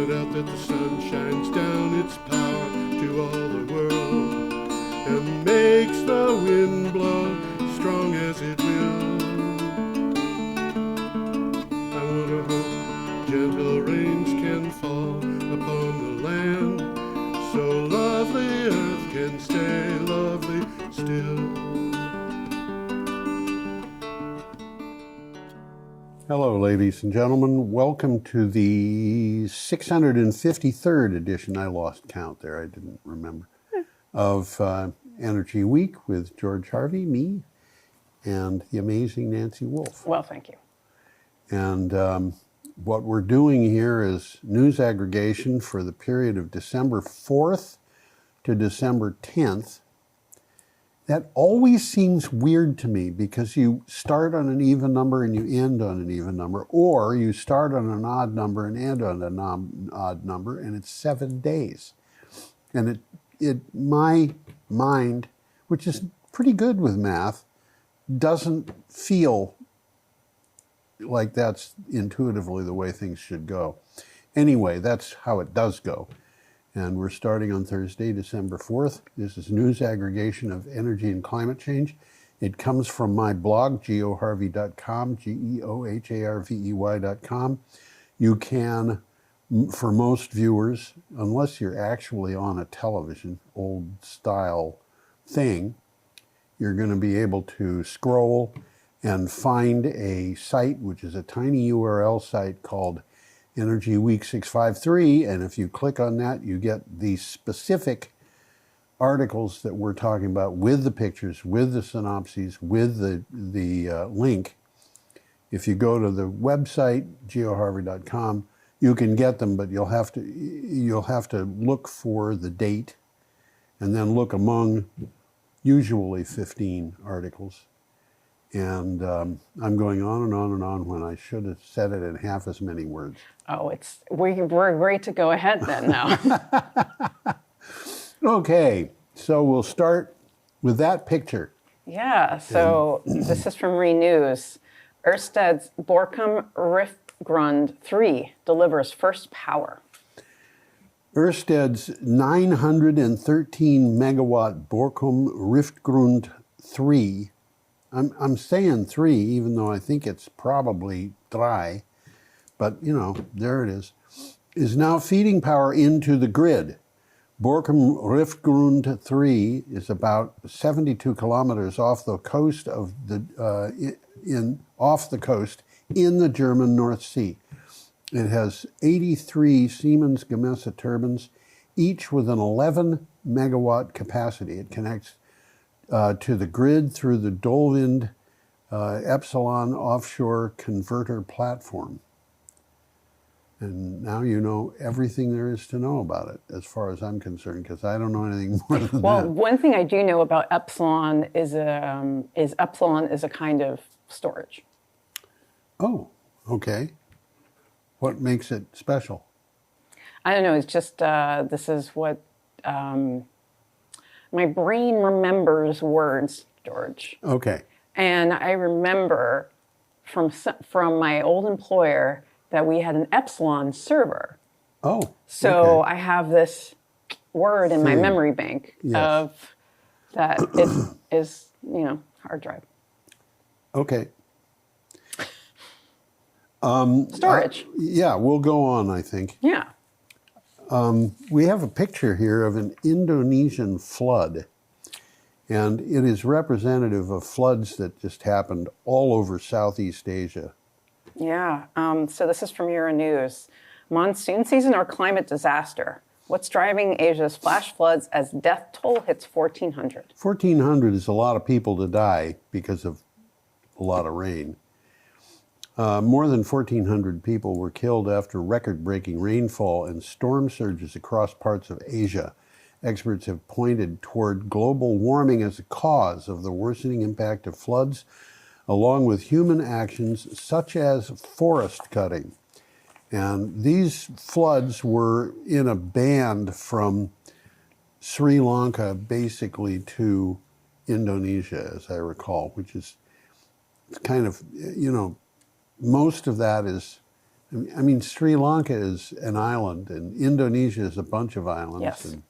point out that the sun shines down its power to all the world and makes the wind blow strong as it will. I wonder how gentle rains can fall upon the land, so lovely earth can stay lovely still. Hello, ladies and gentlemen. Welcome to the 653rd edition, I lost count there, I didn't remember, of Energy Week with George Harvey, me, and the amazing Nancy Wolf. Well, thank you. And what we're doing here is news aggregation for the period of December 4th to December 10th. That always seems weird to me because you start on an even number and you end on an even number, or you start on an odd number and end on an odd number, and it's 7 days. And my mind, which is pretty good with math, doesn't feel like that's intuitively the way things should go. Anyway, that's how it does go. And we're starting on Thursday, December 4th. This is news aggregation of energy and climate change. It comes from my blog, geoharvey.com, geoharvey.com. You can, for most viewers, unless you're actually on a television, old style thing, you're going to be able to scroll and find a site, which is a tiny URL site called Energy Week 653, and if you click on that, you get the specific articles that we're talking about with the pictures, with the synopses, with the link. If you go to the website, geoharvey.com, you can get them, but you'll have to look for the date and then look among usually 15 articles. And I'm going on and on and on when I should have said it in half as many words. Oh, we're great to go ahead then now. Okay, so we'll start with that picture. Yeah, so this is from Renews. Ørsted's Borkum Riftgrund 3 delivers first power. Ørsted's 913 megawatt Borkum Riftgrund 3, I'm saying 3, even though I think it's probably dry, but you know, there it is now feeding power into the grid. Borkum Riftgrund 3 is about 72 kilometers off the coast of off the coast in the German North Sea. It has 83 Siemens Gamesa turbines, each with an 11 megawatt capacity. It connects to the grid through the Dolvind Epsilon offshore converter platform. And now you know everything there is to know about it, as far as I'm concerned, because I don't know anything more than that. Well, one thing I do know about Epsilon is Epsilon is a kind of storage. Oh, okay. What makes it special? I don't know. It's just this is what my brain remembers words, George. Okay. And I remember from my old employer that we had an Epsilon server. Oh. So okay. I have this word in my memory bank of that it is, hard drive. Okay. Storage. Yeah, we'll go on, I think. Yeah. We have a picture here of an Indonesian flood, and it is representative of floods that just happened all over Southeast Asia. Yeah. So this is from Euronews. Monsoon season or climate disaster? What's driving Asia's flash floods as death toll hits 1,400? 1,400 is a lot of people to die because of a lot of rain. More than 1,400 people were killed after record-breaking rainfall and storm surges across parts of Asia. Experts have pointed toward global warming as a cause of the worsening impact of floods, along with human actions such as forest cutting. And these floods were in a band from Sri Lanka basically to Indonesia, as I recall, which is kind of, most of that is I mean, Sri Lanka is an island, and Indonesia is a bunch of islands, Yes. and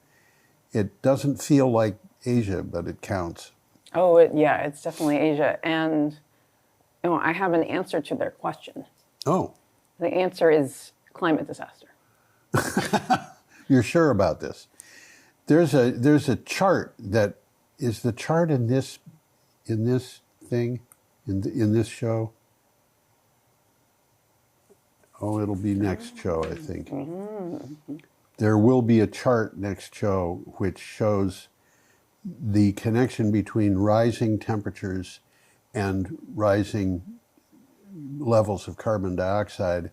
it doesn't feel like Asia, but it counts. Oh, yeah, it's definitely Asia. And I have an answer to their question. Oh, The answer is climate disaster. you're sure about this? There's a chart that is the chart in this thing in this show. Oh, it'll be next show, I think. There will be a chart next show which shows the connection between rising temperatures and rising levels of carbon dioxide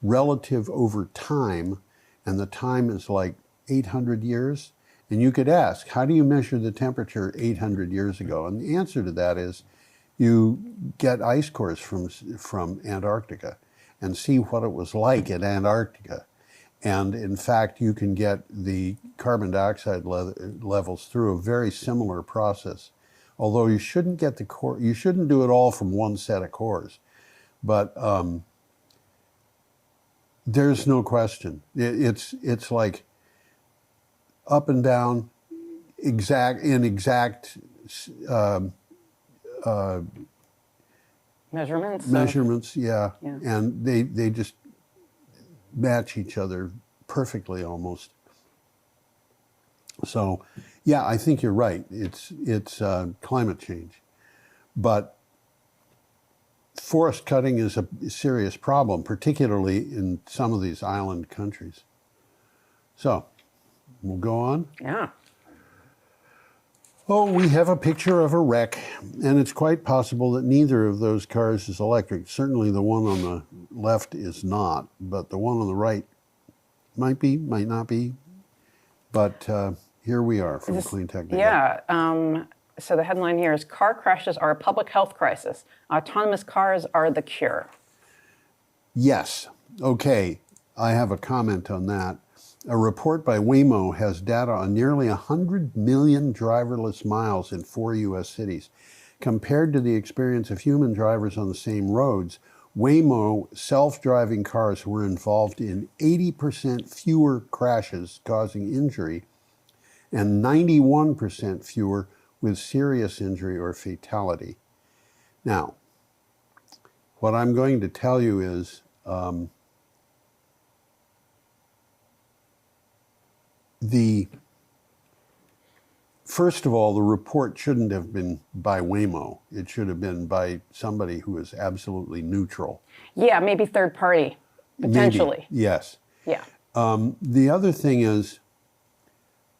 relative over time, and the time is like 800 years. And you could ask, how do you measure the temperature 800 years ago? And the answer to that is you get ice cores from Antarctica and see what it was like in Antarctica. And in fact, you can get the carbon dioxide levels through a very similar process. Although you shouldn't get the core, you shouldn't do it all from one set of cores. But there's no question. It's like up and down, exact measurements, yeah. And they just match each other perfectly almost. So, yeah, I think you're right. It's climate change, but forest cutting is a serious problem, particularly in some of these island countries. So, we'll go on. Yeah. Oh, we have a picture of a wreck, and it's quite possible that neither of those cars is electric. Certainly the one on the left is not, but the one on the right might be, might not be. But here we are from Clean Tech Today. Yeah. So the headline here is, car crashes are a public health crisis. Autonomous cars are the cure. Yes. Okay. I have a comment on that. A report by Waymo has data on nearly 100 million driverless miles in 4 U.S. cities. Compared to the experience of human drivers on the same roads, Waymo self-driving cars were involved in 80% fewer crashes causing injury and 91% fewer with serious injury or fatality. Now, what I'm going to tell you is first of all, the report shouldn't have been by Waymo. It should have been by somebody who is absolutely neutral. Yeah, maybe third party, potentially. Maybe, yes. Yeah. The other thing is,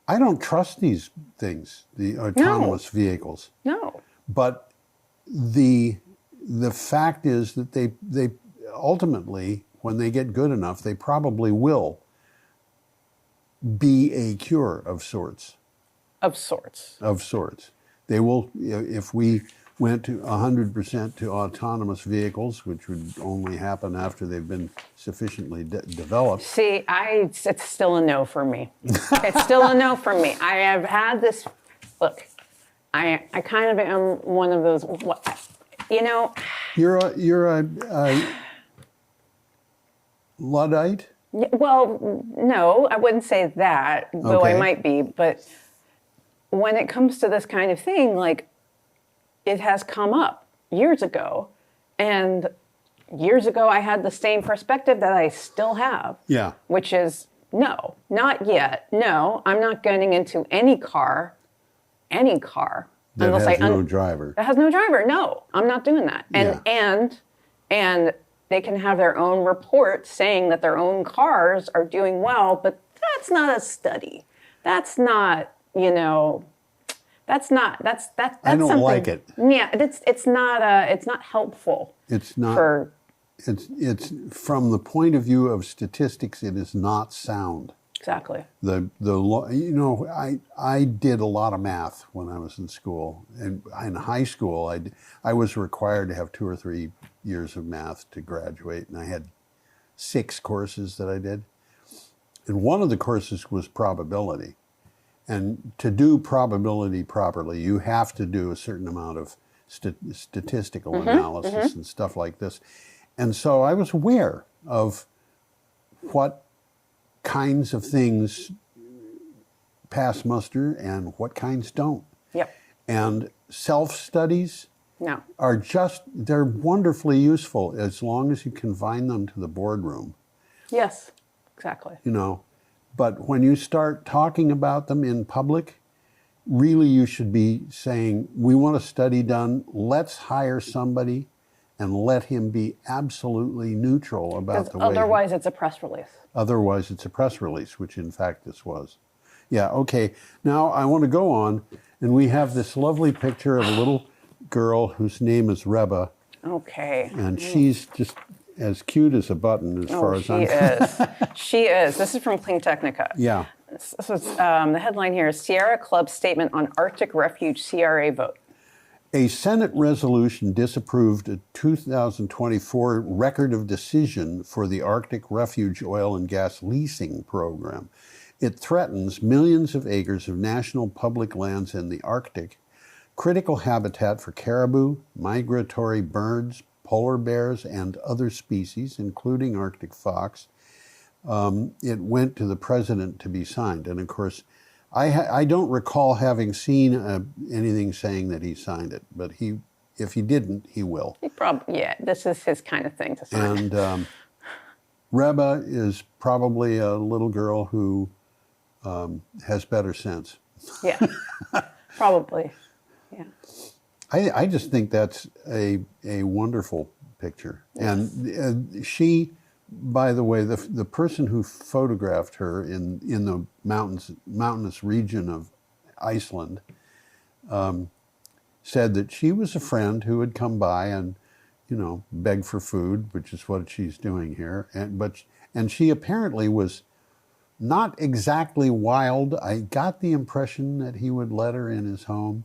I don't trust these things, the autonomous vehicles. No. But the fact is that they ultimately, when they get good enough, they probably will be a cure of sorts. Of sorts. Of sorts. They will, if we went to 100% to autonomous vehicles, which would only happen after they've been sufficiently developed. See, it's still a no for me. It's still a no for me. I have had this, look, I kind of am one of those, you know. You're a Luddite? Well, no, I wouldn't say that, though I might be. But when it comes to this kind of thing, like, it has come up years ago. And years ago, I had the same perspective that I still have. Yeah. Which is, no, not yet. No, I'm not getting into any car. That unless has no driver. That has no driver. No, I'm not doing that. And they can have their own report saying that their own cars are doing well, but that's not a study. That's not, that's I don't like it. Yeah, it's not helpful. It's not. For, it's from the point of view of statistics, it is not sound. Exactly. I did a lot of math when I was in school, and in high school, I was required to have 2 or 3 years of math to graduate, and I had 6 courses that I did, and one of the courses was probability. And to do probability properly, you have to do a certain amount of statistical analysis and stuff like this. And so I was aware of what kinds of things pass muster and what kinds don't. Yep. And self-studies No. are they're wonderfully useful as long as you confine them to the boardroom. Yes, exactly. You know, but when you start talking about them in public, really you should be saying, we want a study done, let's hire somebody and let him be absolutely neutral about the way. Otherwise it's a press release. Otherwise it's a press release, which in fact this was. Yeah, okay. Now I want to go on, and we have this lovely picture of a little girl whose name is Reba. Okay. And she's just as cute as a button as far as I'm concerned. She is. This is from Clean Technica. Yeah. So it's, the headline here is Sierra Club Statement on Arctic Refuge CRA Vote. A Senate resolution disapproved a 2024 record of decision for the Arctic Refuge oil and gas leasing program. It threatens millions of acres of national public lands in the Arctic, critical habitat for caribou, migratory birds, polar bears, and other species, including Arctic fox. It went to the president to be signed. And of course, I don't recall having seen anything saying that he signed it, but if he didn't, he will. He probably, yeah, this is his kind of thing to sign. And Reba is probably a little girl who has better sense. Yeah, probably. Yeah. I just think that's a wonderful picture. Yes. And she, by the way, the person who photographed her in the mountainous region of Iceland said that she was a friend who had come by and, you know, beg for food, which is what she's doing here. And she apparently was not exactly wild. I got the impression that he would let her in his home,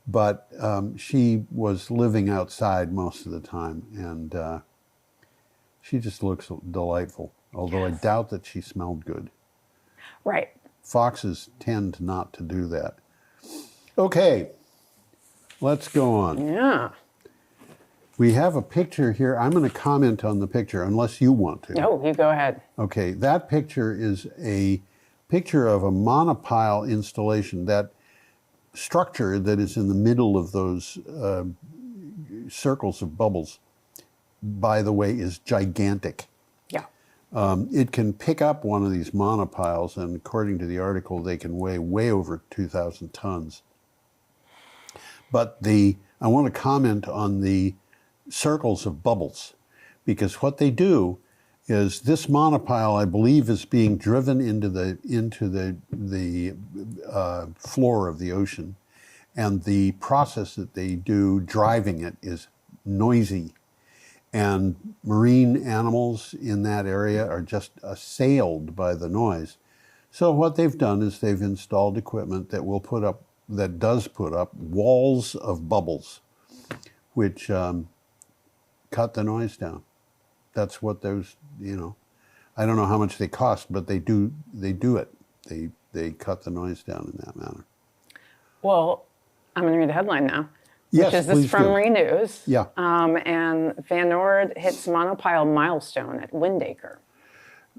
but she was living outside most of the time, and she just looks delightful, although yes. I doubt that she smelled good. Right. Foxes tend not to do that. Okay, let's go on. Yeah. We have a picture here. I'm going to comment on the picture, unless you want to. No, you go ahead. Okay, that picture is a picture of a monopile installation. That structure that is in the middle of those circles of bubbles, by the way, is gigantic. Yeah. It can pick up one of these monopiles, and according to the article, they can weigh way over 2,000 tons. But I want to comment on the circles of bubbles, because what they do is this monopile, I believe, is being driven into the floor of the ocean, and the process that they do driving it is noisy, and marine animals in that area are just assailed by the noise. So what they've done is they've installed equipment that does put up walls of bubbles, which cut the noise down. That's what those, you know, I don't know how much they cost, but they do it. They cut the noise down in that manner. Well, I'm going to read the headline now. Yes, which is this from Renews. Yeah. And Van Noord hits monopile milestone at Windacre.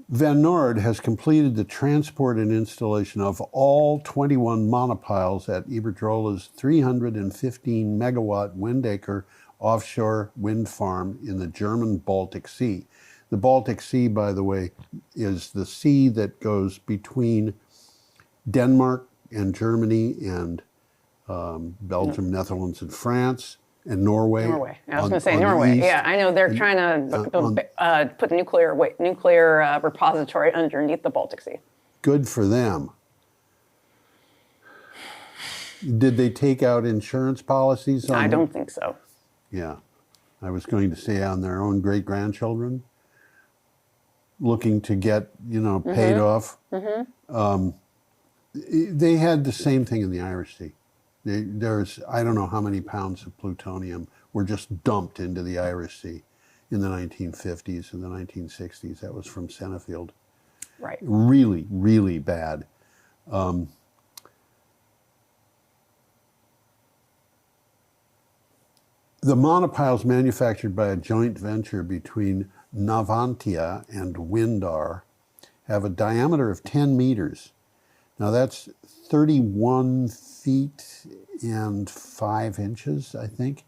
Van Noord has completed the transport and installation of all 21 monopiles at Iberdrola's 315 megawatt Windacre offshore wind farm in the German Baltic Sea. The Baltic Sea, by the way, is the sea that goes between Denmark and Germany and Belgium, Netherlands, and France, and Norway. Norway. I was going to say Norway. Yeah, I know they're trying to put a nuclear repository underneath the Baltic Sea. Good for them. Did they take out insurance policies on I don't think so. Yeah. I was going to say on their own great-grandchildren, looking to get, paid off. Mm-hmm. They had the same thing in the Irish Sea. There's, I don't know how many pounds of plutonium were just dumped into the Irish Sea in the 1950s and the 1960s. That was from Sellafield. Right. Really, really bad. The monopiles manufactured by a joint venture between Navantia and Windar have a diameter of 10 meters. Now that's 31 feet and 5 inches, I think.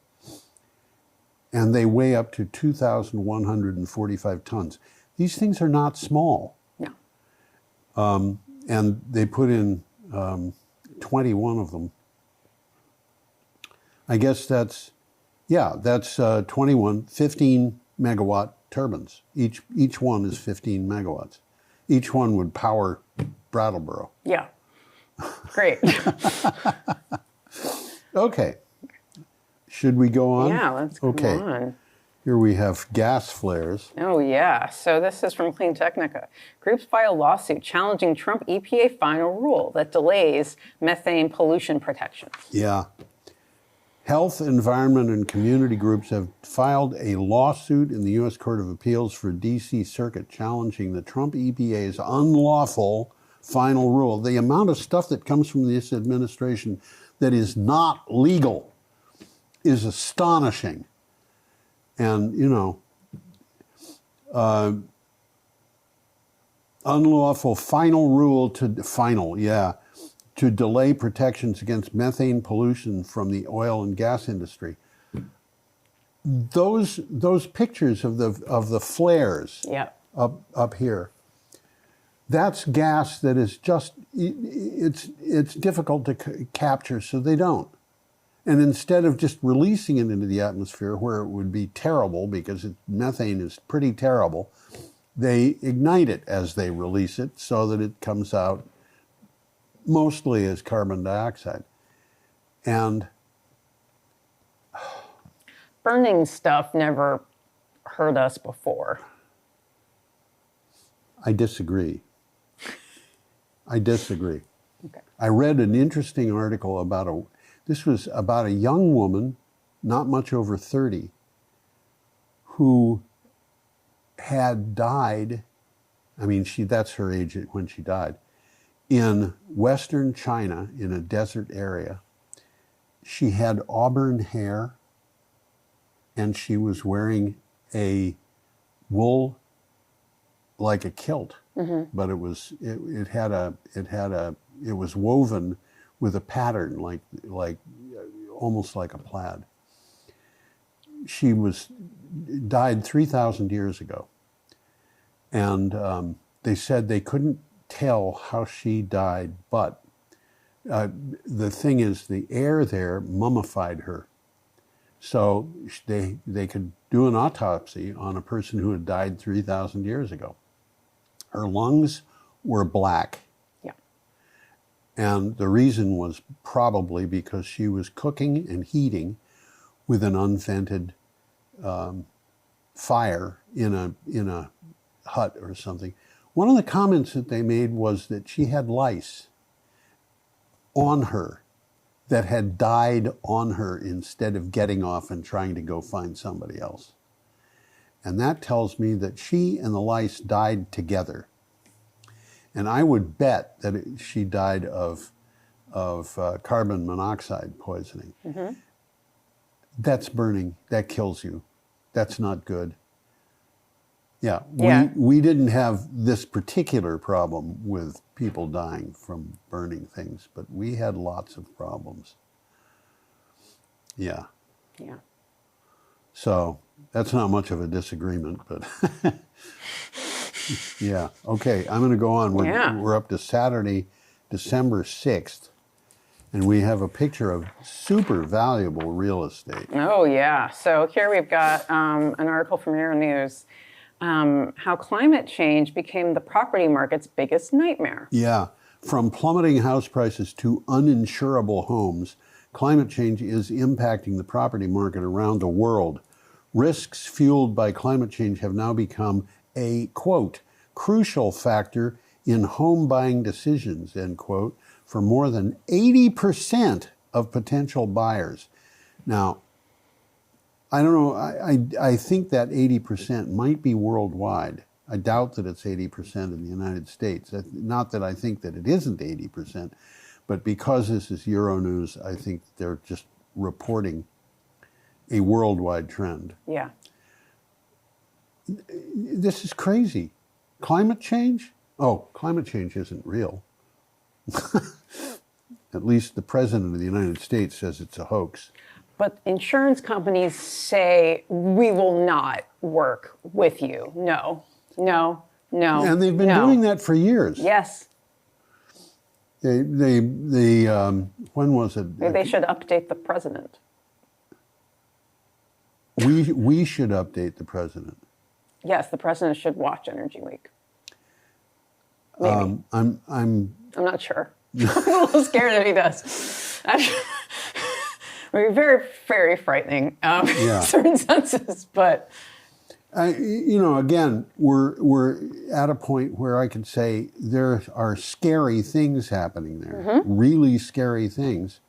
And they weigh up to 2,145 tons. These things are not small. No. And they put in 21 of them. I guess that's 21, 15 megawatt turbines. Each one is 15 megawatts. Each one would power Brattleboro. Yeah. Great. Okay. Should we go on? Yeah, let's go on. Here we have gas flares. Oh, yeah. So this is from Clean Technica. Groups file lawsuit challenging Trump EPA final rule that delays methane pollution protections. Yeah. Health, environment, and community groups have filed a lawsuit in the U.S. Court of Appeals for D.C. Circuit challenging the Trump EPA's unlawful final rule. The amount of stuff that comes from this administration that is not legal is astonishing. And, unlawful final rule to delay protections against methane pollution from the oil and gas industry. Those pictures of the flares up here, that's gas that is just, it's difficult to capture, so they don't. And instead of just releasing it into the atmosphere where it would be terrible, because methane is pretty terrible, they ignite it as they release it so that it comes out mostly as carbon dioxide. And burning stuff never hurt us before. I disagree. Okay. I read an interesting article about this was about a young woman, not much over 30, who had died, that's her age when she died, in Western China, in a desert area. She had auburn hair, and she was wearing a wool, like a kilt, but it was woven with a pattern like almost like a plaid. She died 3,000 years ago, and they said they couldn't tell how she died, but the thing is, the air there mummified her, so they could do an autopsy on a person who had died 3,000 years ago. Her lungs were black. And the reason was probably because she was cooking and heating with an unvented fire in a hut or something. One of the comments that they made was that she had lice on her that had died on her instead of getting off and trying to go find somebody else. And that tells me that she and the lice died together. And I would bet that she died of carbon monoxide poisoning. Mm-hmm. That's burning. That kills you. That's not good. Yeah. We didn't have this particular problem with people dying from burning things, but we had lots of problems. Yeah. Yeah. So that's not much of a disagreement, but yeah. Okay, I'm going to go on. We're up to Saturday, December 6th, and we have a picture of super valuable real estate. Oh, yeah. So here we've got an article from Euronews, how climate change became the property market's biggest nightmare. Yeah. From plummeting house prices to uninsurable homes, climate change is impacting the property market around the world. Risks fueled by climate change have now become a, quote, crucial factor in home buying decisions, end quote, for more than 80% of potential buyers. Now, I don't know, I think that 80% might be worldwide. I doubt that it's 80% in the United States. Not that I think that it isn't 80%, but because this is Euronews, I think they're just reporting a worldwide trend. Yeah. This is crazy. Climate change? Oh, climate change isn't real. At least the President of the United States says it's a hoax. But insurance companies say, we will not work with you. No, no, no. And they've been doing that for years. Yes. When was it? Maybe they should update the president. We should update the president. Yes, the president should watch Energy Week. Maybe. I'm not sure. I'm a little scared if he does. It would be very, very frightening in certain senses, but... again, we're at a point where I can say there are scary things happening there, really scary things.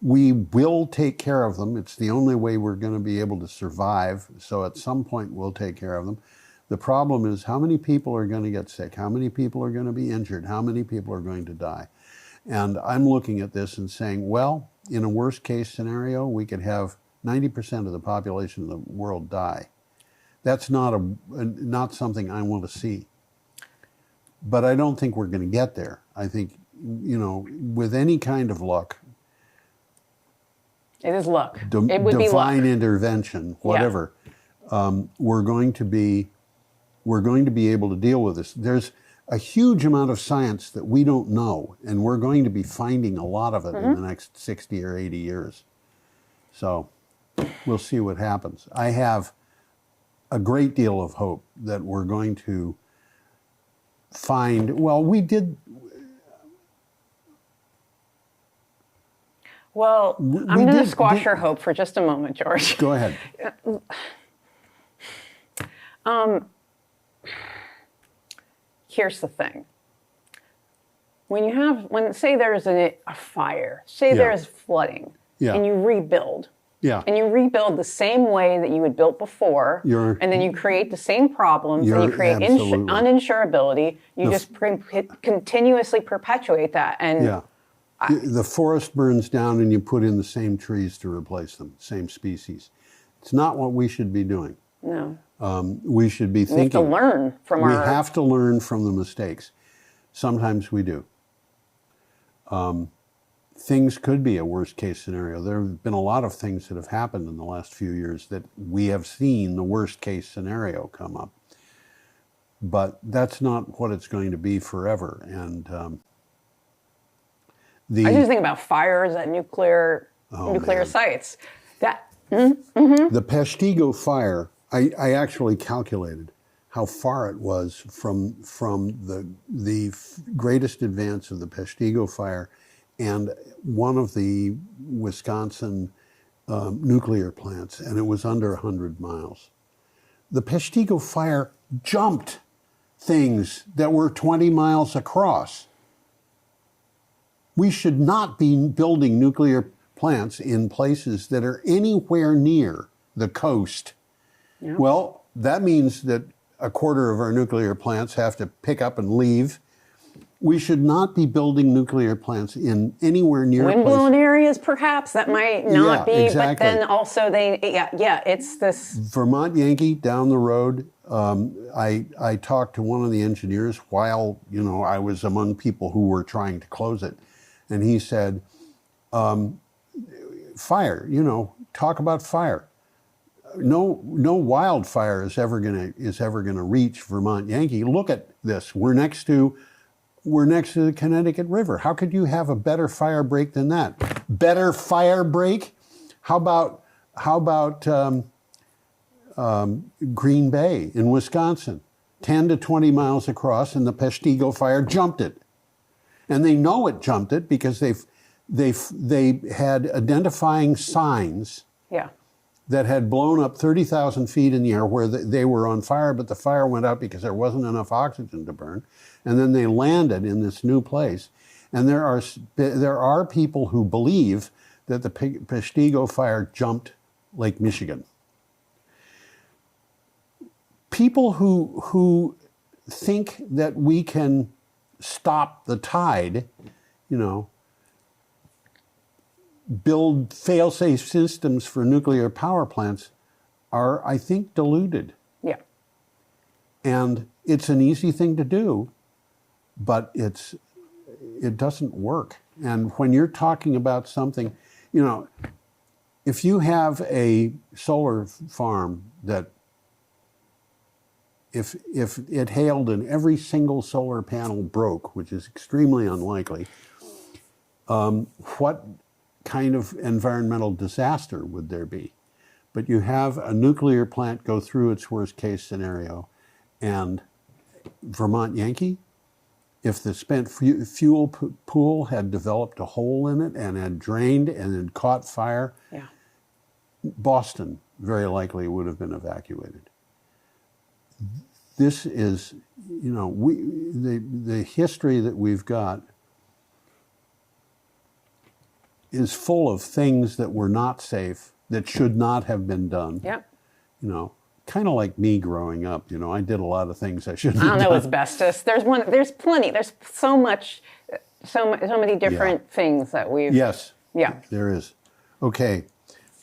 We will take care of them. It's the only way we're going to be able to survive. So at some point, we'll take care of them. The problem is how many people are going to get sick? How many people are going to be injured? How many people are going to die? And I'm looking at this and saying, well, in a worst case scenario, we could have 90% of the population of the world die. That's not something I want to see. But I don't think we're going to get there. I think, with any kind of luck. It is luck. It would be luck. Divine intervention, whatever. Yeah. We're going to be able to deal with this. There's a huge amount of science that we don't know, and we're going to be finding a lot of it in the next 60 or 80 years. So we'll see what happens. I have a great deal of hope that we're going to find, well, we did. Well, I'm going to squash your hope for just a moment, George. Go ahead. Here's the thing. Say there's a fire, say there's flooding, and you rebuild. Yeah. And you rebuild the same way that you had built before, and then you create the same problems, and you create uninsurability. You just continuously perpetuate that. And the forest burns down, and you put in the same trees to replace them, same species. It's not what we should be doing. No. We should be thinking. We have to learn from We have to learn from the mistakes. Sometimes we do. Things could be a worst case scenario. There have been a lot of things that have happened in the last few years that we have seen the worst case scenario come up. But that's not what it's going to be forever. And I just think about fires at nuclear sites. The Peshtigo fire, I actually calculated how far it was from the greatest advance of the Peshtigo fire and one of the Wisconsin nuclear plants, and it was under 100 miles. The Peshtigo fire jumped things that were 20 miles across. We should not be building nuclear plants in places that are anywhere near the coast. Yeah. Well, that means that a quarter of our nuclear plants have to pick up and leave. We should not be building nuclear plants in anywhere near windblown areas, perhaps. That might not be, exactly. But then also it's this... Vermont Yankee down the road, I talked to one of the engineers while, I was among people who were trying to close it. And he said, fire, talk about fire. No wildfire is ever gonna reach Vermont Yankee. Look at this. We're next to the Connecticut River. How could you have a better fire break than that? Better fire break? How about Green Bay in Wisconsin, 10 to 20 miles across, and the Peshtigo fire jumped it, and they know it jumped it because they had identifying signs. Yeah. That had blown up 30,000 feet in the air where they were on fire, but the fire went out because there wasn't enough oxygen to burn. And then they landed in this new place. And there are people who believe that the Peshtigo fire jumped Lake Michigan. People who think that we can stop the tide, build fail-safe systems for nuclear power plants are, I think, deluded. Yeah. And it's an easy thing to do but it doesn't work. And when you're talking about something, you know, if you have a solar farm that if it hailed and every single solar panel broke, which is extremely unlikely, what kind of environmental disaster would there be? But you have a nuclear plant go through its worst case scenario, and Vermont Yankee, if the spent fuel pool had developed a hole in it and had drained and had caught fire, Yeah. Boston very likely would have been evacuated. This is, you know, the history that we've got is full of things that were not safe, that should not have been done. Yeah. You know, kind of like me growing up. You know, I did a lot of things I shouldn't I have don't know done. asbestos. There's plenty. There's so many different things that we've. Yes. Yeah. There is. Okay.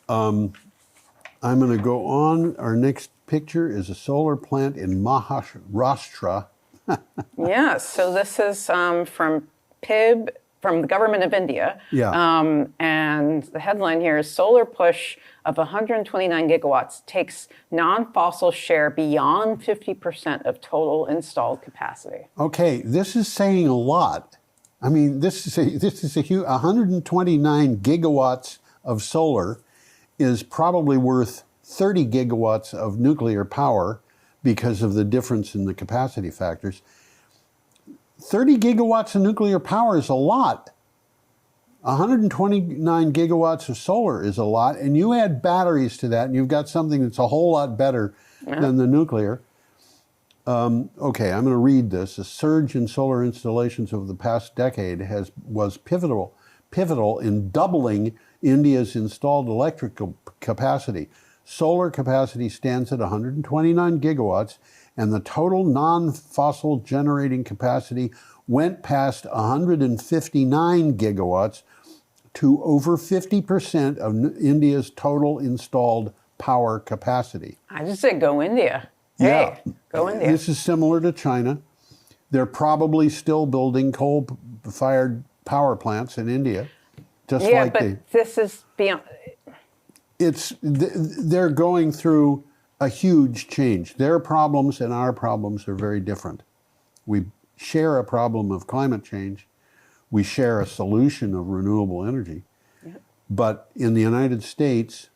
I'm going to go on. Our next picture is a solar plant in Maharashtra. Yes. So this is from PIB, from the government of India. Yeah. And the headline here is solar push of 129 gigawatts takes non-fossil share beyond 50% of total installed capacity. Okay, this is saying a lot. I mean, this is a huge 129 gigawatts of solar is probably worth 30 gigawatts of nuclear power because of the difference in the capacity factors. 30 gigawatts of nuclear power is a lot. 129 gigawatts of solar is a lot, and you add batteries to that, and you've got something that's a whole lot better than the nuclear. Okay, I'm going to read this. A surge in solar installations over the past decade was pivotal in doubling India's installed electrical capacity. Solar capacity stands at 129 gigawatts, and the total non-fossil generating capacity went past 159 gigawatts to over 50% of India's total installed power capacity. I just said go India. Yeah. Hey, go India. This is similar to China. They're probably still building coal-fired power plants in India. Just yeah, like but this is beyond. They're going through a huge change. Their problems and our problems are very different. We share a problem of climate change. We share a solution of renewable energy. Yep. But in the United States,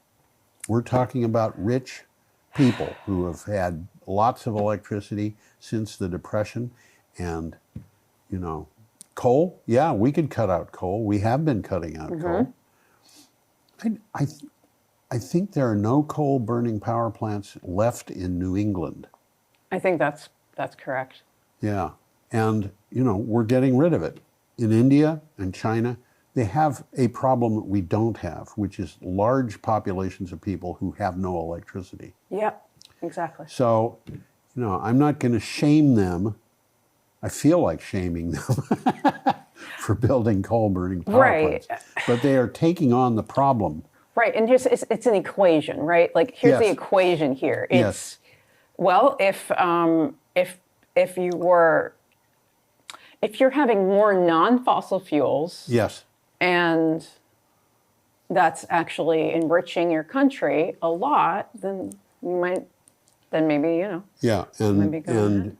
we're talking about rich people who have had lots of electricity since the Depression. And, you know, coal, yeah, we could cut out coal. We have been cutting out coal. I think there are no coal-burning power plants left in New England. I think that's correct. Yeah, and you know we're getting rid of it. In India and China, they have a problem that we don't have, which is large populations of people who have no electricity. Yep, exactly. So, you know, I'm not going to shame them. I feel like shaming them for building coal-burning power plants, but they are taking on the problem. Right, and it's an equation, right? Like here's the equation here. It's well, if you're having more non-fossil fuels, yes, and that's actually enriching your country a lot, then maybe you know. Yeah, and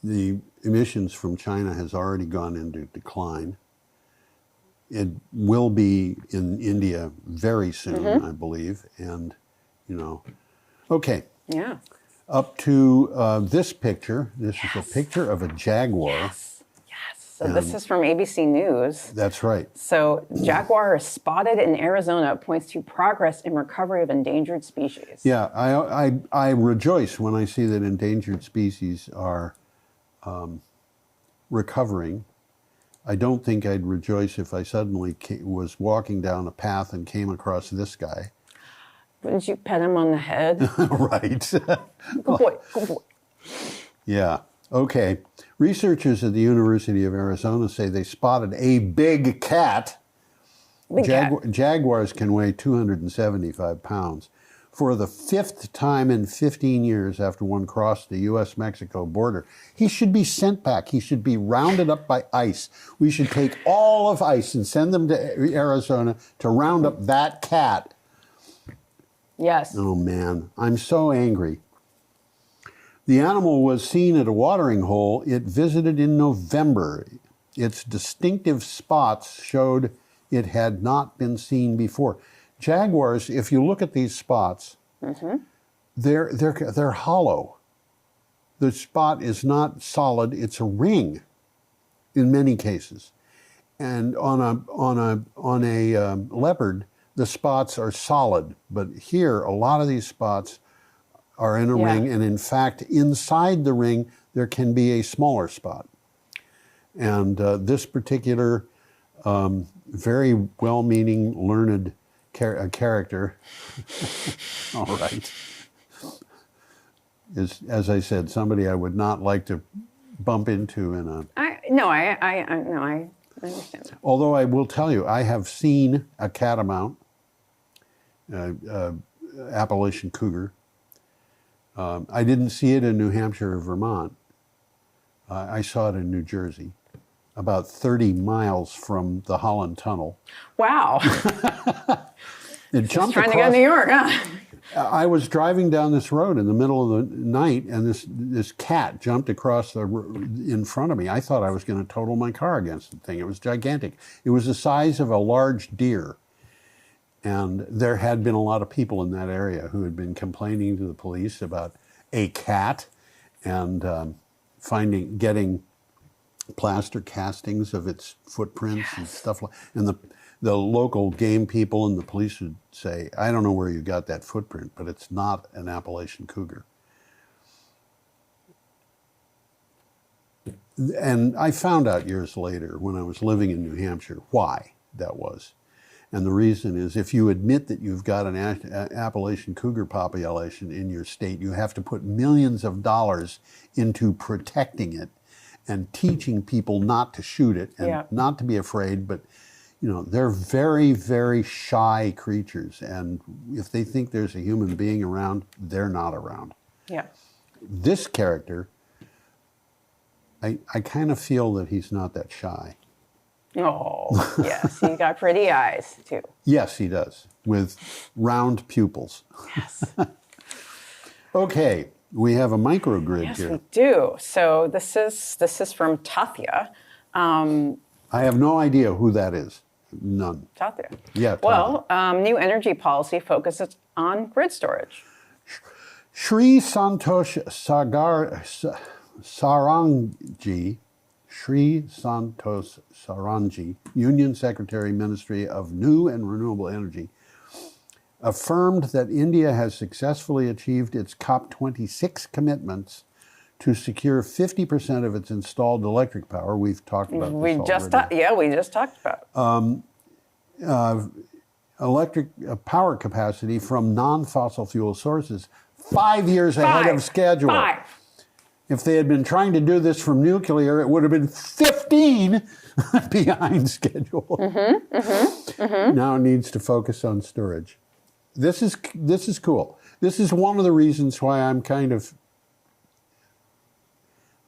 the emissions from China has already gone into decline. It will be in India very soon, I believe. And, you know, okay. Yeah. Up to this picture. This is a picture of a jaguar. Yes. So this is from ABC News. That's right. So jaguar is spotted in Arizona, points to progress in recovery of endangered species. Yeah, I rejoice when I see that endangered species are recovering. I don't think I'd rejoice if I suddenly was walking down a path and came across this guy. Wouldn't you pet him on the head? Right. Good boy, good boy. Yeah. Okay. Researchers at the University of Arizona say they spotted a big cat. Big cat. Jaguars can weigh 275 pounds. for the 5th time in 15 years after one crossed the U.S.-Mexico border. He should be sent back. He should be rounded up by ICE. We should take all of ICE and send them to Arizona to round up that cat. Yes. Oh, man, I'm so angry. The animal was seen at a watering hole it visited in November. Its distinctive spots showed it had not been seen before. Jaguars, if you look at these spots, they're hollow. The spot is not solid; it's a ring, in many cases. And on a leopard, the spots are solid. But here, a lot of these spots are in a ring, and in fact, inside the ring there can be a smaller spot. And this particular very well-meaning, learned character, all right, is, as I said, somebody I would not like to bump into in a... I understand that. Although I will tell you, I have seen a catamount, Appalachian cougar. I didn't see it in New Hampshire or Vermont. I saw it in New Jersey, about 30 miles from the Holland Tunnel. Wow. It jumped trying across, to go to New York, huh? I was driving down this road in the middle of the night, and this cat jumped across in front of me. I thought I was going to total my car against the thing. It was gigantic. It was the size of a large deer. And there had been a lot of people in that area who had been complaining to the police about a cat and getting plaster castings of its footprints and stuff like. And the local game people and the police would say, "I don't know where you got that footprint, but it's not an Appalachian cougar." And I found out years later when I was living in New Hampshire why that was. And the reason is, if you admit that you've got an Appalachian cougar population in your state, you have to put millions of dollars into protecting it and teaching people not to shoot it and not to be afraid. But, you know, they're very, very shy creatures. And if they think there's a human being around, they're not around. Yeah. This character, I kind of feel that he's not that shy. Oh, yes. He's got pretty eyes, too. Yes, he does, with round pupils. Yes. Okay, we have a microgrid Yes, here. we do. So this is from Tathya. I have no idea who that is. None. Tathya. Yeah. Well, new energy policy focuses on grid storage. Sri Santosh Sarangi, Union Secretary, Ministry of New and Renewable Energy, affirmed that India has successfully achieved its COP26 commitments to secure 50% of its installed electric power. We've talked about this already. We just talked about it. Electric power capacity from non-fossil fuel sources 5 years ahead of schedule. 5. If they had been trying to do this from nuclear, it would have been 15 behind schedule. Now it needs to focus on storage. This is cool. This is one of the reasons why I'm kind of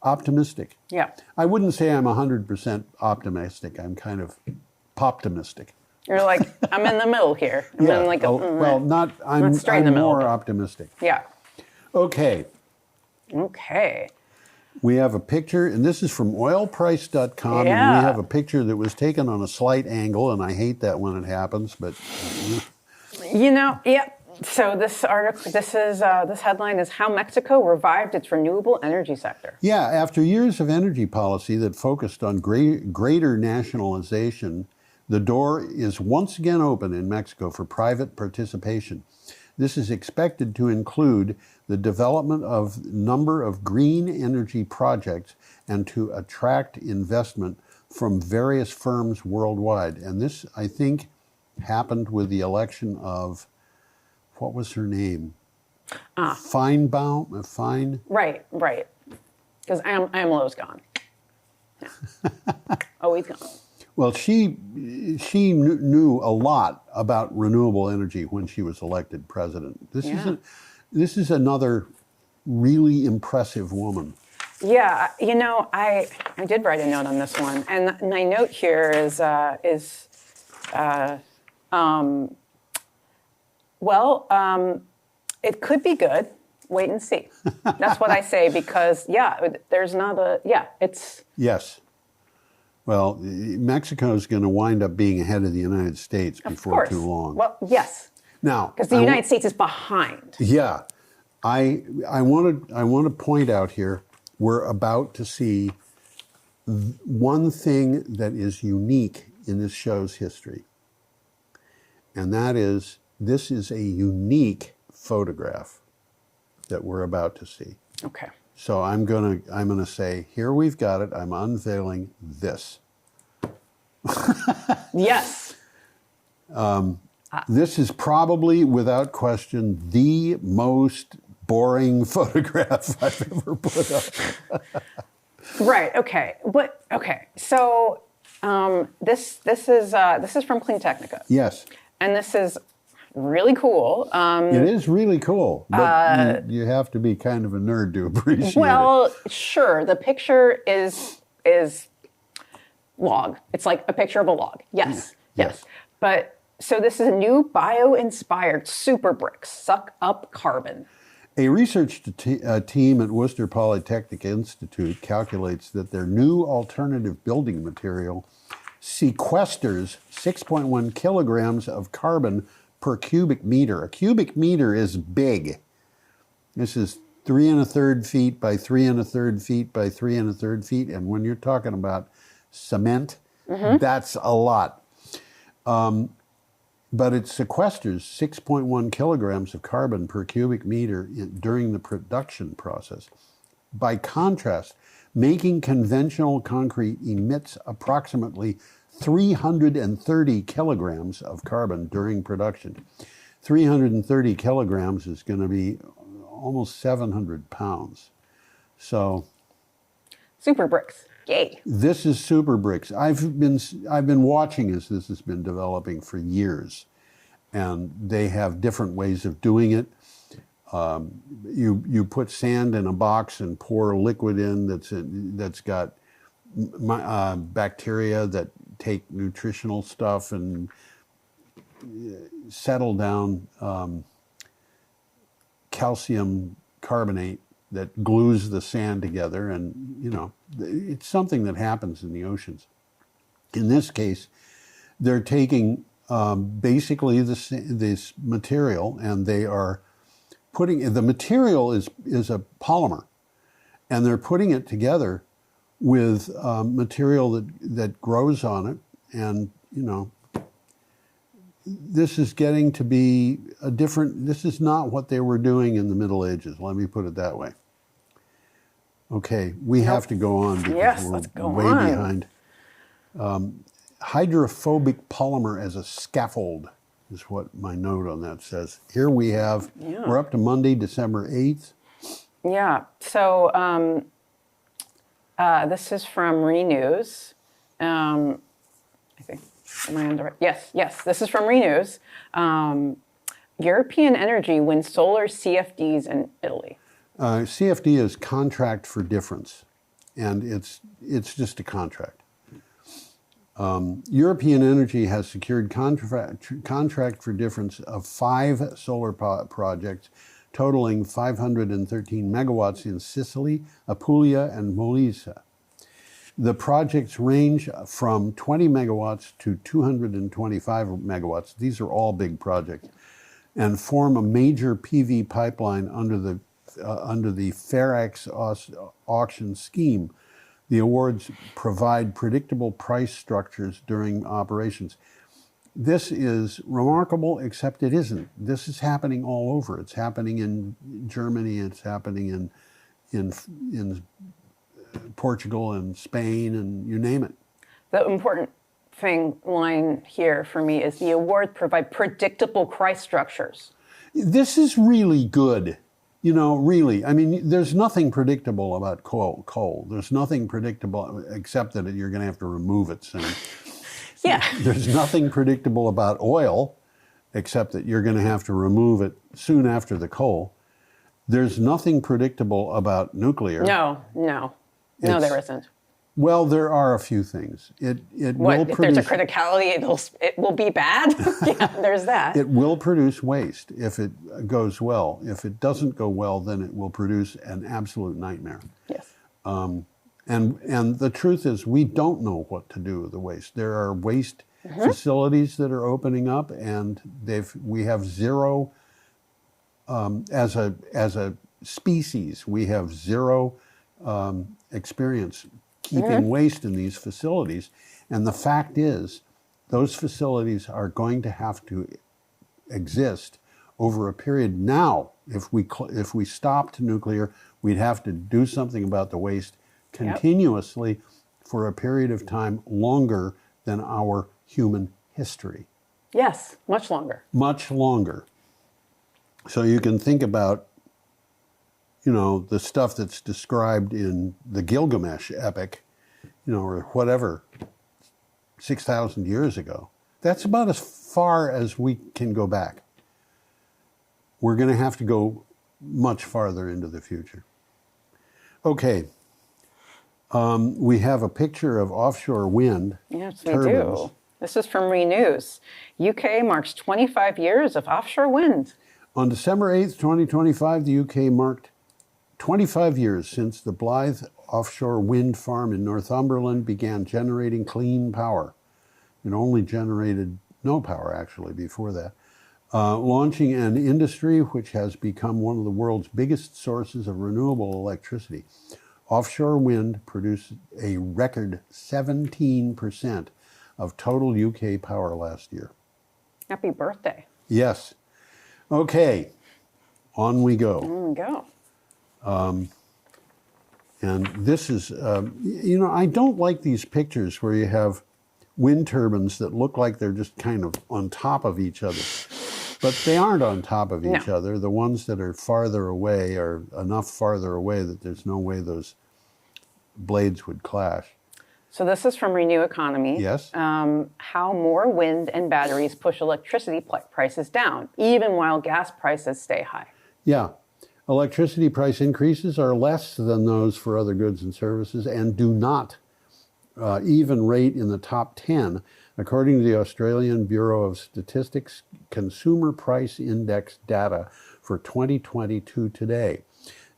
optimistic. Yeah. I wouldn't say I'm 100% optimistic. I'm kind of poptimistic. You're like, I'm in the middle here. I'm straight in the middle. More optimistic. Yeah. Okay. Okay. We have a picture, and this is from oilprice.com, Yeah. and we have a picture that was taken on a slight angle, and I hate that when it happens, but... You know, yeah. So this headline is How Mexico Revived Its Renewable Energy Sector. Yeah, after years of energy policy that focused on greater nationalization, the door is once again open in Mexico for private participation. This is expected to include the development of a number of green energy projects and to attract investment from various firms worldwide. And this, I think, happened with the election of, what was her name? Feinbaum? Fine? Right. Because AMLO's gone. Yeah. Oh, he's gone. Well, she knew a lot about renewable energy when she was elected president. This is another really impressive woman. Yeah, I did write a note on this one, and my note here is it could be good. Wait and see. That's what I say because there's not it's yes. Well, Mexico is going to wind up being ahead of the United States before too long. Well, yes. Now, because the United States is behind. Yeah, I want to point out here we're about to see one thing that is unique in this show's history, and that is this is a unique photograph that we're about to see. Okay. So I'm gonna say, here we've got it. I'm unveiling this. Yes. This is probably, without question, the most boring photograph I've ever put up. Right. Okay. So this is from Clean Technica. Yes. And this is really cool. It is really cool, but you have to be kind of a nerd to appreciate it. Sure. The picture is log. It's like a picture of a log. Yes. But so this is a new bio-inspired super brick suck up carbon. A research team at Worcester Polytechnic Institute calculates that their new alternative building material sequesters 6.1 kilograms of carbon per cubic meter. A cubic meter is big. This is 3 1/3 feet by 3 1/3 feet by 3 1/3 feet. And when you're talking about cement, that's a lot. But it sequesters 6.1 kilograms of carbon per cubic meter during the production process. By contrast, making conventional concrete emits approximately 330 kilograms of carbon during production. 330 kilograms is going to be almost 700 pounds. So, super bricks. Yay. This is super bricks. I've been watching as this has been developing for years, and they have different ways of doing it. You put sand in a box and pour liquid in that's got bacteria that take nutritional stuff and settle down calcium carbonate that glues the sand together, and it's something that happens in the oceans. In this case, they're taking basically this material, and they are putting the material is a polymer, and they're putting it together with material that grows on it, and this is getting to be this is not what they were doing in the Middle Ages. Let me put it that way. Okay, we have to go on because we're way behind. Hydrophobic polymer as a scaffold is what my note on that says. Here we have, we're up to Monday, December 8th. Yeah, so this is from Renews. I think, am I on the right? Yes, this is from Renews. European Energy wins solar CFDs in Italy. CFD is contract for difference, and it's just a contract. European Energy has secured contract for difference of 5 solar projects totaling 513 megawatts in Sicily, Apulia, and Molise. The projects range from 20 megawatts to 225 megawatts. These are all big projects, and form a major PV pipeline under the FAIRX auction scheme. The awards provide predictable price structures during operations. This is remarkable, except it isn't. This is happening all over. It's happening in Germany. It's happening in Portugal and Spain, and you name it. The important line here for me is the awards provide predictable price structures. This is really good. Really, I mean, there's nothing predictable about coal. There's nothing predictable except that you're going to have to remove it soon. Yeah. There's nothing predictable about oil, except that you're going to have to remove it soon after the coal. There's nothing predictable about nuclear. No, there isn't. Well, there are a few things. It What, will if produce, there's a criticality, it will be bad? Yeah, there's that. It will produce waste if it goes well. If it doesn't go well, then it will produce an absolute nightmare. Yes. And the truth is, we don't know what to do with the waste. There are waste facilities that are opening up, and we have zero, as a species, we have zero experience keeping waste in these facilities. And the fact is, those facilities are going to have to exist over a period. Now, if we stopped nuclear, we'd have to do something about the waste continuously for a period of time longer than our human history. Yes, much longer. Much longer. So you can think about, the stuff that's described in the Gilgamesh epic, or whatever, 6,000 years ago. That's about as far as we can go back. We're going to have to go much farther into the future. Okay. We have a picture of offshore wind Yes, turbines. we do. This is from Renews. UK marks 25 years of offshore wind. On December 8th, 2025, the UK marked 25 years since the Blythe offshore wind farm in Northumberland began generating clean power. It only generated no power, actually, before that. Launching an industry which has become one of the world's biggest sources of renewable electricity. Offshore wind produced a record 17% of total UK power last year. Happy birthday. Yes. Okay, on we go. On we go. And this is, I don't like these pictures where you have wind turbines that look like they're just kind of on top of each other. But they aren't on top of each other. The ones that are farther away are enough farther away that there's no way those blades would clash. So this is from Renew Economy. Yes. How more wind and batteries push electricity prices down, even while gas prices stay high. Yeah. Electricity price increases are less than those for other goods and services and do not even rate in the top 10, according to the Australian Bureau of Statistics Consumer Price Index data for 2022 today.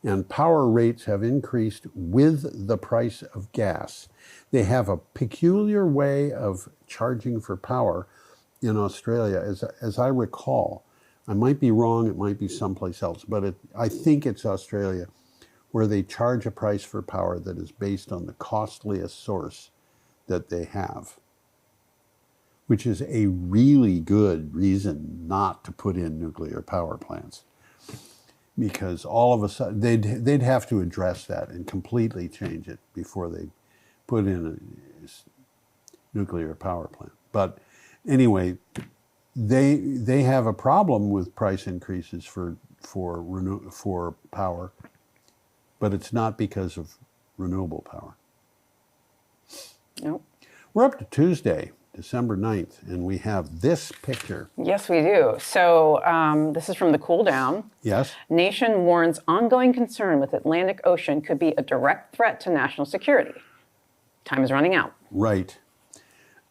And power rates have increased with the price of gas. They have a peculiar way of charging for power in Australia, as I recall. I might be wrong, it might be someplace else, but I think it's Australia, where they charge a price for power that is based on the costliest source that they have, which is a really good reason not to put in nuclear power plants. Because all of a sudden, they'd have to address that and completely change it before they put in a nuclear power plant. But anyway, they have a problem with price increases for power, but it's not because of renewable power. Nope. We're up to Tuesday, December 9th, and we have this picture. Yes, we do. So this is from the Cool Down. Yes. Nation warns ongoing concern with Atlantic Ocean could be a direct threat to national security. Time is running out. Right.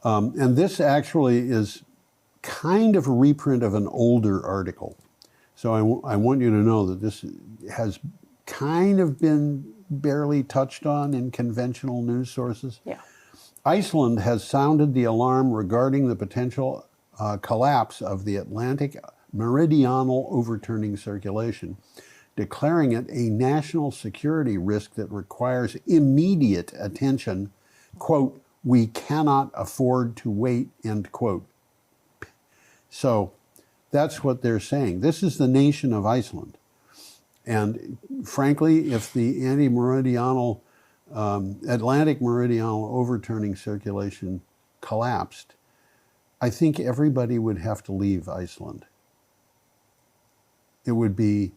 And this actually is kind of a reprint of an older article. So I want you to know that this has kind of been barely touched on in conventional news sources. Yeah. Iceland has sounded the alarm regarding the potential collapse of the Atlantic meridional overturning circulation, declaring it a national security risk that requires immediate attention. Quote, "We cannot afford to wait," end quote. So that's what they're saying. This is the nation of Iceland. And frankly, if the Atlantic meridional overturning circulation collapsed, I think everybody would have to leave Iceland. It would be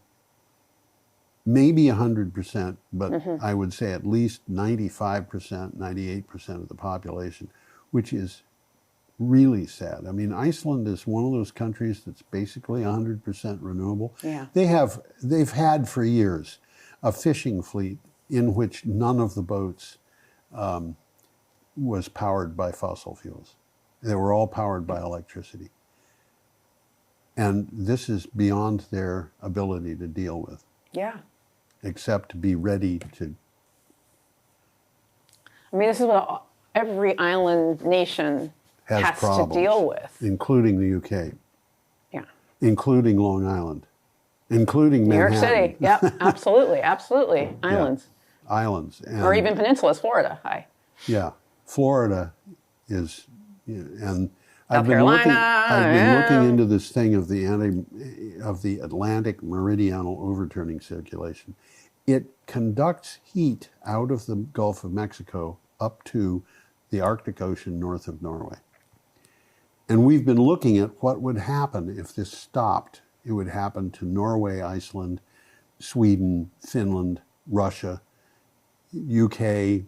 maybe 100%, but I would say at least 95%, 98% of the population, which is really sad. I mean, Iceland is one of those countries that's basically 100% renewable. Yeah. They've had for years a fishing fleet in which none of the boats was powered by fossil fuels. They were all powered by electricity. And this is beyond their ability to deal with. Yeah. Except to be ready to. I mean, this is what every island nation has to deal with. Including the UK. Yeah. Including Long Island. Including Manhattan. New York City. Yeah, absolutely. Absolutely. Islands. Yeah. Islands. Or even peninsulas, Florida. Hi. Yeah. Florida is, and South Carolina, I've been looking into this thing of the Atlantic meridional overturning circulation. It conducts heat out of the Gulf of Mexico up to the Arctic Ocean north of Norway. And we've been looking at what would happen if this stopped. It would happen to Norway, Iceland, Sweden, Finland, Russia, UK,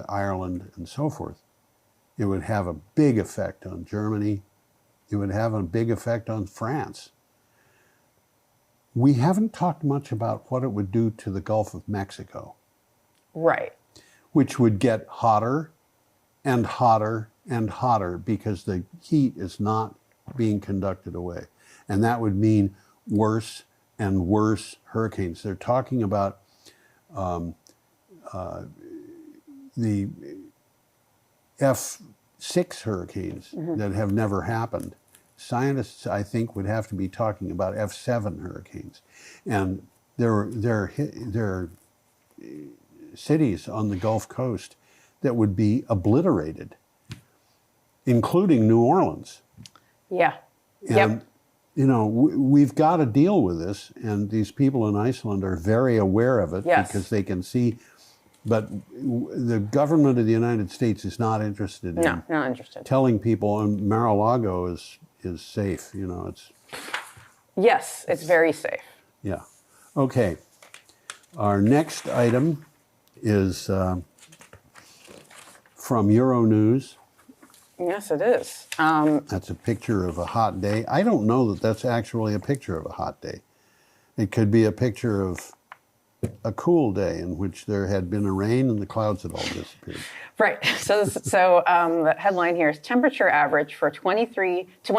Ireland, and so forth. It would have a big effect on Germany. It would have a big effect on France. We haven't talked much about what it would do to the Gulf of Mexico. Right. Which would get hotter and hotter and hotter because the heat is not being conducted away. And that would mean worse and worse hurricanes. They're talking about the F6 hurricanes that have never happened. Scientists, I think, would have to be talking about F7 hurricanes. And there are cities on the Gulf Coast that would be obliterated, including New Orleans. Yeah. And, you know, we've got to deal with this, and these people in Iceland are very aware of it because they can see. But the government of the United States is not interested in telling people, and Mar-a-Lago is safe, you know, it's... Yes, it's very safe. Yeah. Okay. Our next item is from Euronews. Yes, it is. That's a picture of a hot day. I don't know that that's actually a picture of a hot day. It could be a picture of a cool day in which there had been a rain and the clouds had all disappeared. Right. So the headline here is temperature average for 2023 to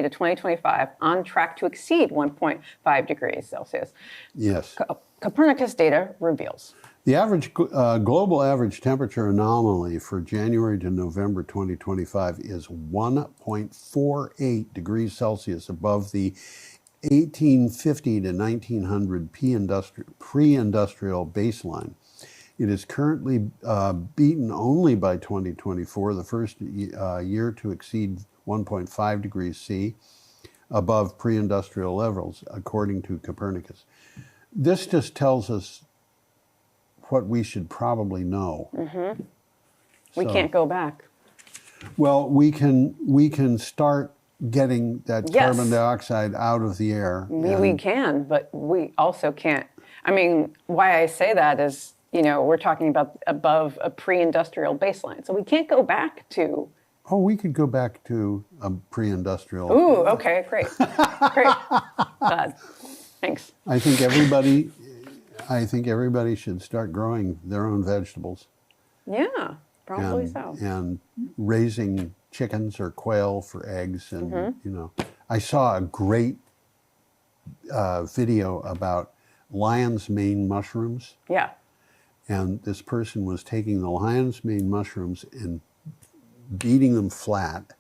2025 on track to exceed 1.5 degrees Celsius. Yes. Copernicus data reveals. The average global average temperature anomaly for January to November 2025 is 1.48 degrees Celsius above the 1850 to 1900 pre-industrial baseline. It is currently beaten only by 2024, the first year to exceed 1.5 degrees C above pre-industrial levels, according to Copernicus. This just tells us what we should probably know. Mm-hmm. We can't go back. Well, we can start getting that carbon dioxide out of the air. We can, but we also can't. I mean, why I say that is, you know, we're talking about above a pre-industrial baseline. So we can't go back to... Oh, we could go back to a pre-industrial... Ooh, okay, great. Great. Thanks. I think everybody should start growing their own vegetables. Yeah, probably so. And raising chickens or quail for eggs, and you know, I saw a great video about lion's mane mushrooms. Yeah. And this person was taking the lion's mane mushrooms and beating them flat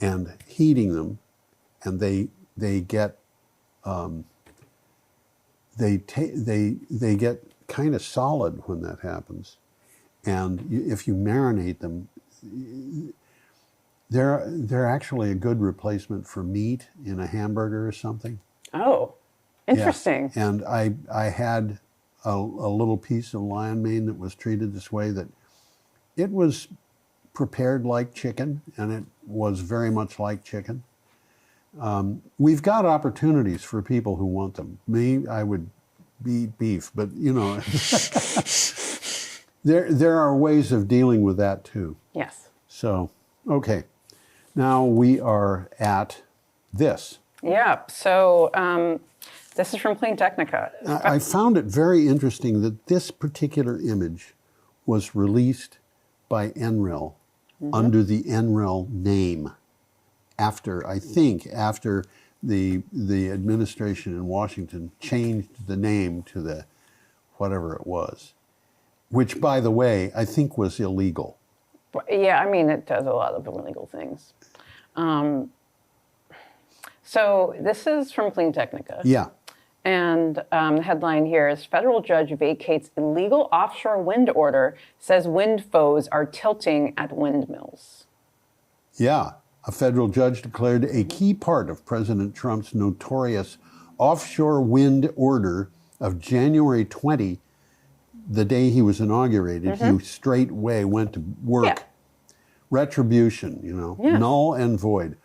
and heating them, and they get they get kind of solid when that happens, and if you marinate them, they're actually a good replacement for meat in a hamburger or something. Oh, interesting. Yeah. And I had a little piece of lion mane that was treated this way, that it was prepared like chicken, and it was very much like chicken. We've got opportunities for people who want them. Me, I would eat beef, but you know, there are ways of dealing with that too. Yes. So, okay. Now we are at this. Yeah. So this is from Clean Technica. I found it very interesting that this particular image was released by NREL under the NREL name after the administration in Washington changed the name to the whatever it was, which, by the way, I think was illegal. Yeah, I mean, it does a lot of illegal things. So this is from Clean Technica. Yeah. And the headline here is Federal Judge Vacates Illegal Offshore Wind Order, Says Wind Foes Are Tilting at Windmills. Yeah. A federal judge declared a key part of President Trump's notorious offshore wind order of January 20, the day he was inaugurated, he straightway went to work. Yeah. Retribution, null and void.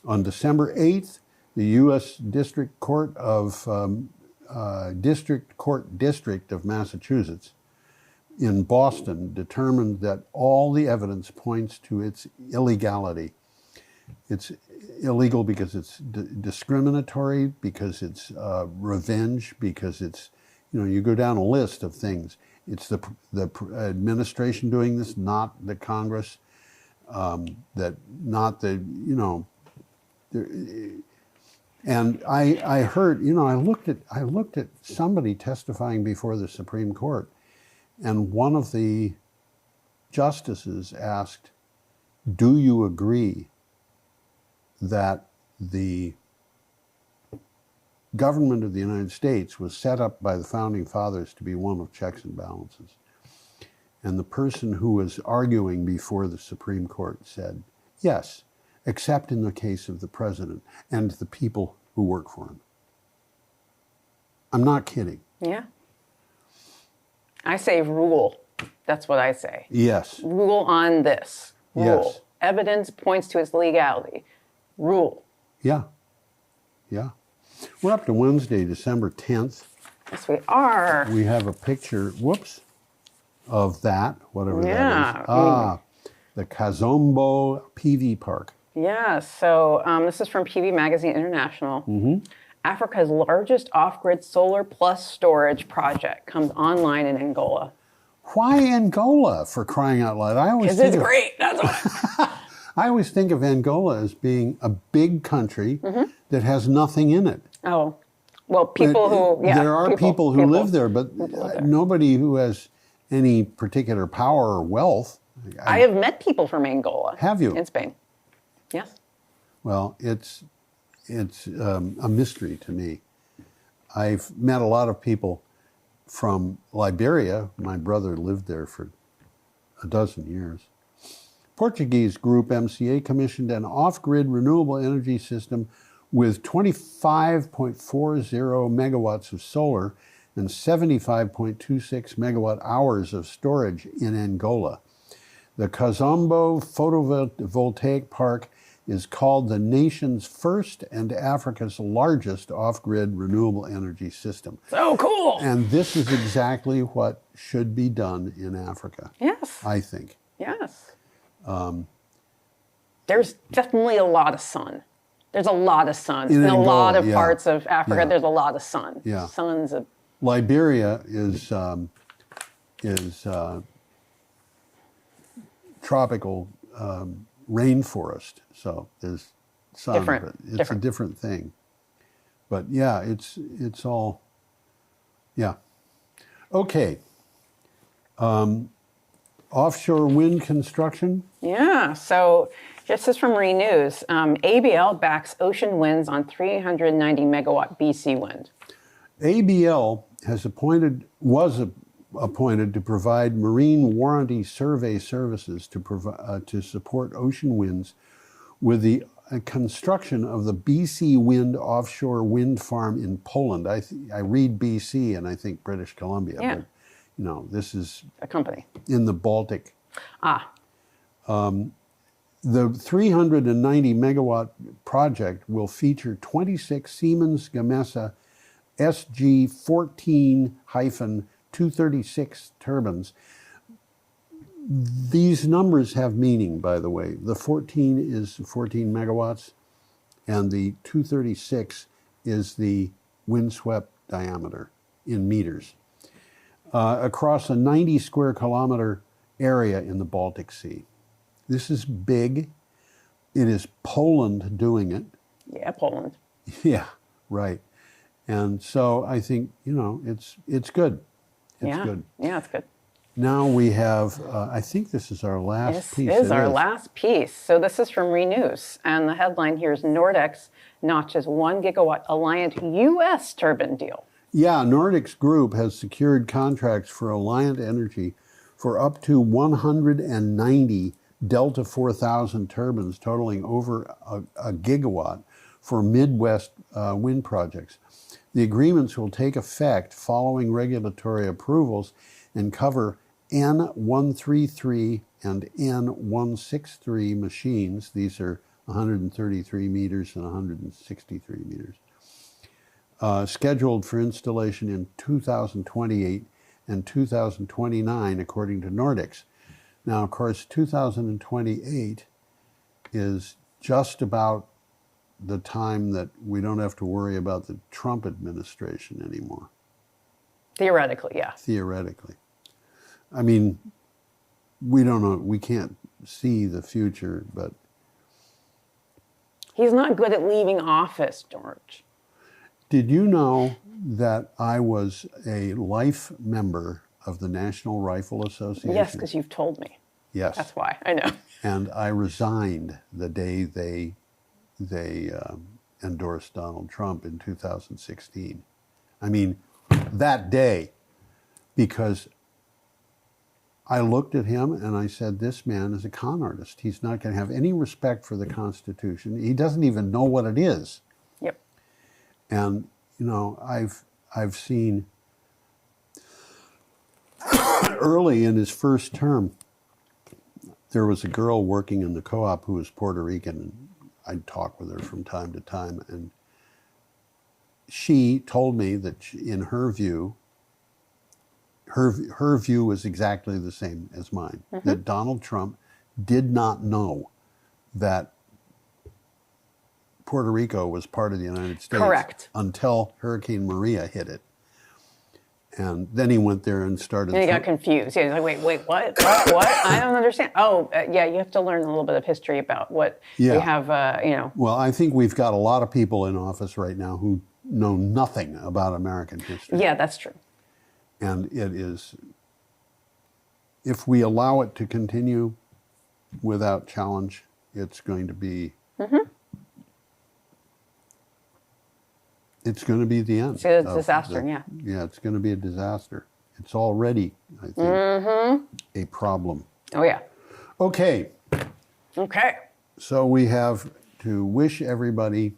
On December 8th, the U.S. District Court of District of Massachusetts in Boston determined that all the evidence points to its illegality. It's illegal because it's discriminatory, because it's revenge, because it's, you go down a list of things. It's the administration doing this, not the Congress, and I heard, I looked at somebody testifying before the Supreme Court, and one of the justices asked, "Do you agree that the government of the United States was set up by the founding fathers to be one of checks and balances?" And the person who was arguing before the Supreme Court said, "Yes, except in the case of the president and the people who work for him." I'm not kidding. Yeah. I say rule. That's what I say. Yes. Rule on this. Rule. Yes. Evidence points to its legality. Rule. Yeah. Yeah. We're up to Wednesday, December 10th. Yes, we are. We have a picture, of that, whatever that is. The Kazombo PV Park. Yeah, so this is from PV Magazine International. Africa's largest off-grid solar plus storage project comes online in Angola. Why Angola, for crying out loud? Because it's great, that's why. I always think of Angola as being a big country that has nothing in it. Oh, well, people who, there are people who live there, but nobody who has any particular power or wealth. I have met people from Angola. Have you? In Spain. Yes. Well, it's a mystery to me. I've met a lot of people from Liberia. My brother lived there for a dozen years. Portuguese group MCA commissioned an off-grid renewable energy system with 25.40 megawatts of solar and 75.26 megawatt hours of storage in Angola. The Kazombo photovoltaic park is called the nation's first and Africa's largest off-grid renewable energy system. So cool! And this is exactly what should be done in Africa. Yes. I think. Yes. There's definitely a lot of sun. There's a lot of sun. In Angola, a lot of parts of Africa, Yeah. There's a lot of sun. Yeah. Sun's a... Liberia is tropical rainforest, so there's sun. Different. But it's a different thing. But yeah, it's all, yeah. Okay. Offshore wind construction. Yeah, so this is from Renews. ABL backs ocean winds on 390 megawatt BC wind. ABL was appointed to provide marine warranty survey services to support ocean winds with the construction of the BC Wind offshore wind farm in Poland. I read BC and I think British Columbia, Yeah. but this is A company. in the Baltic. Ah, The 390 megawatt project will feature 26 Siemens Gamesa SG 14-236 turbines. These numbers have meaning, by the way. The 14 is 14 megawatts, and the 236 is the windswept diameter in meters. Across a 90 square kilometer area in the Baltic Sea. This is big. It is Poland doing it. Yeah, Poland. Yeah, right. And so I think, it's good. It's good. Yeah, it's good. Now we have, I think this is our last piece. This is our last piece. So this is from Renews, and the headline here is Nordex notches 1 gigawatt Alliant U.S. turbine deal. Yeah, Nordex Group has secured contracts for Alliant Energy for up to 190 Delta 4000 turbines totaling over a gigawatt for Midwest wind projects. The agreements will take effect following regulatory approvals and cover N133 and N163 machines. These are 133 meters and 163 meters. Scheduled for installation in 2028 and 2029, according to Nordex. Now, of course, 2028 is just about the time that we don't have to worry about the Trump administration anymore. Theoretically, yeah. Theoretically. I mean, we don't know, we can't see the future, but... He's not good at leaving office, George. Did you know that I was a life member of the National Rifle Association? Yes, because you've told me. Yes. That's why, I know. And I resigned the day they endorsed Donald Trump in 2016. I mean, that day, because I looked at him and I said, this man is a con artist. He's not going to have any respect for the Constitution. He doesn't even know what it is. Yep. And, I've seen early in his first term, there was a girl working in the co-op who was Puerto Rican, and I'd talk with her from time to time, and she told me that in her view, her view was exactly the same as mine, that Donald Trump did not know that Puerto Rico was part of the United States. Correct. Until Hurricane Maria hit it. And then he went there and started... And he got confused. He was like, wait, what? What? I don't understand. Oh, yeah, you have to learn a little bit of history about what you have, Well, I think we've got a lot of people in office right now who know nothing about American history. Yeah, that's true. And it is... If we allow it to continue without challenge, it's going to be... It's going to be the end. It's a disaster, yeah. Yeah, it's going to be a disaster. It's already, I think, a problem. Oh, yeah. Okay. Okay. So we have to wish everybody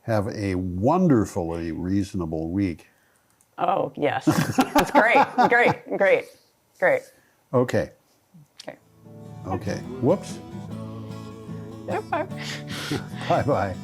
have a wonderfully reasonable week. Oh, yes. That's great. Great. Okay. Okay. Okay. Whoops. Yeah, bye. Bye-bye.